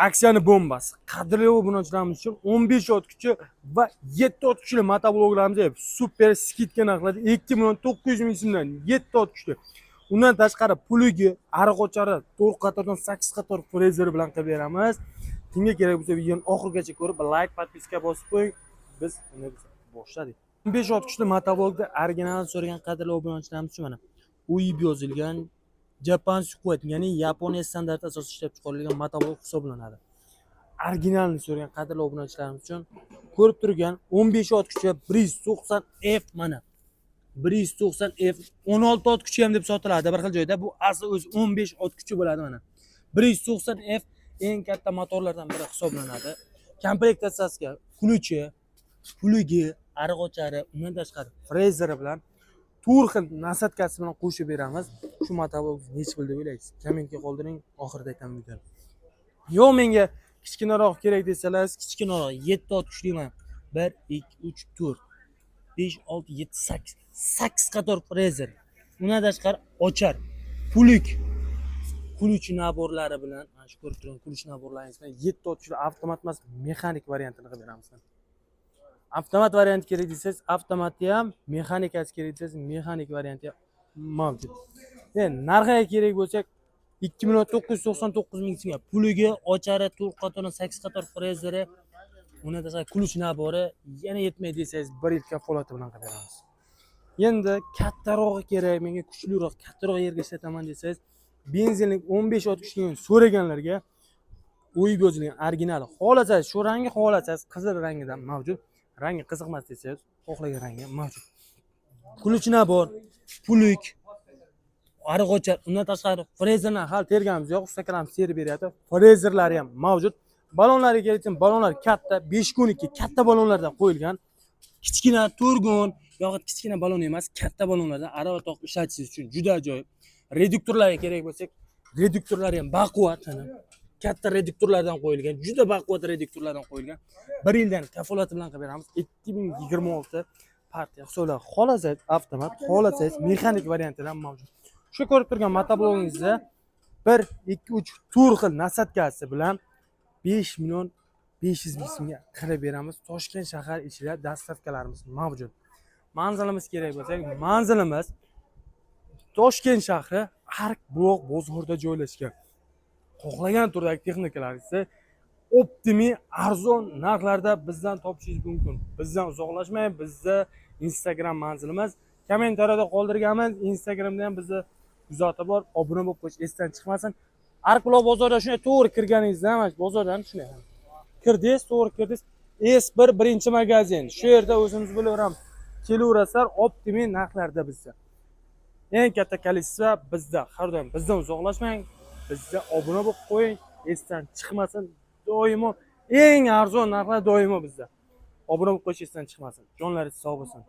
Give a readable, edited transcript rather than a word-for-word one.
aksiyani bombasi. Qadrli obunachilarimiz uchun 15 ot kuchi va 7 ot kuchli motobloglarimiz super skidka narxlarda 2.900.000 so'mdan 7 ot kuchli. Undan tashqari pulugi, ariq-o'chari 4 qatordan 8 qator frezeri bilan qilib beramiz. Kimga kerak bo'lsa videoni oxirigacha ko'rib, like, podpiska bosib qo'ying. Biz uni boshladik. 15 ot kuchli motoblogda original so'ragan qadrli obunachilarimiz uchun mana UIB yozilgan Japan Squad, ya'ni Yaponiya standarti asosida ishlab chiqarilgan motoblog hisoblanadi. Originalni so'ragan qadrli obunachilarimiz uchun ko'rib turgan 15 ot kuchi 190F mana. 190F 16 ot kuchi ham deb sotiladi bir xil joyda. Bu asli o'zi 15 ot kuchi bo'ladi mana. 190F eng katta motorlardan biri hisoblanadi. Komplektatsiyasiga kuluchi, pulugi, ariq-o'chari, undan tashqari frezeri bilan 4 xil nasatkasi bilan qo'shib beramiz. Shu motoblog nech pul deb o'ylaysiz? Kommentga qoldiring, oxirida aytaman videoni. Yo menga kichkinaroq kerak desangiz, kichkinaroq 7 ot kuchliman. 1 2 3 4 5 6 7 8 8 qator frezer. Undan tashqari ochar, puluk, kuluch naborlari bilan, mana shu ko'rib turgan kuluch naborlaringiz bilan 7 ot kuchli avtomat emas, mexanik variantini qilib beramiz. Avtomat varianti kerak desangiz, avtomati ham, mexanikasi kerak desangiz, mexanik varianti ham mavjud. Endi narxiga kerak bo'lsak 2.999.000 so'mga pulugi, ochari, 4 qatordan 8 qator frezeri, undan tashqari kuluch nabori yana yetmaydi desangiz 1 yil kafolati bilan qilib beramiz. Endi kattarog'i kerak, menga kuchliroq, kattaroq yerga ishlataman desangiz, benzinlik 15 ot kuchligini so'raganlarga o'yib yozilgan original. Xohlasangiz shu rangi, xohlasangiz qizil rangidan mavjud. Rangi qiziqmas desangiz, xohlagan rangi mavjud. Kuluch nabor, puluk, ariq-o'char, undan tashqari frezerlar hal terganimiz yo'q, ustakalarimiz terib beryapti. Frezerlari ham mavjud. Balonlariga kelsa, balonlar katta, 5x2 katta balonlardan qo'yilgan. Kichkina turgun yoki kichkina balon emas, katta balonlardan arava toqib ishlatishingiz uchun juda ajoyib. Reduktorlarga kerak bo'lsak, reduktorlari ham baquvvat, katta reduktorlardan qo'yilgan, juda baquvvat reduktorlardan qo'yilgan. 1 yildan kafolati bilan qilib beramiz. 2026 partiya hisoblanadi. Xohlasangiz avtomat, xohlasangiz mexanik variantidan mavjud. Shu ko'rib turgan motoblogingizda 1 2 3 4 xil nasatkasi bilan 5.500.000 so'mga qilib beramiz. Toshkent shahar ichida dastavkalarimiz mavjud. Manzilimiz kerak bo'lsa, manzilimiz Toshkent shahri Ark Buloq bozorida joylashgan. Xohlagan turdagi texnikalaringizni optimiy arzon narxlarda bizdan topishingiz mumkin. Bizdan uzoqlashmang, bizda Instagram manzilimiz kommentariyada qoldirganmiz. Instagramda ham bizni kuzatib bor, obuna bo'lib qo'yish esdan chiqmasin. Ark Buloq bozorida shunday to'g'ri kirganingizda, mana shu bozordan shunday kirdingiz, to'g'ri kirdingiz. S1 birinchi magazin. Shu yerda o'zimiz bilaveramiz. Kelaverasizlar, optimiy narxlarda bizda. Eng katta kolleksiya bizda. Har doim bizdan uzoqlashmang. Bizga obuna bo'lib qo'ying, esdan chiqmasin. Doimo eng arzon narxlar doimo bizda. Obuna bo'lib qo'yish esdan chiqmasin. Jonlaringiz sog' bo'lsin.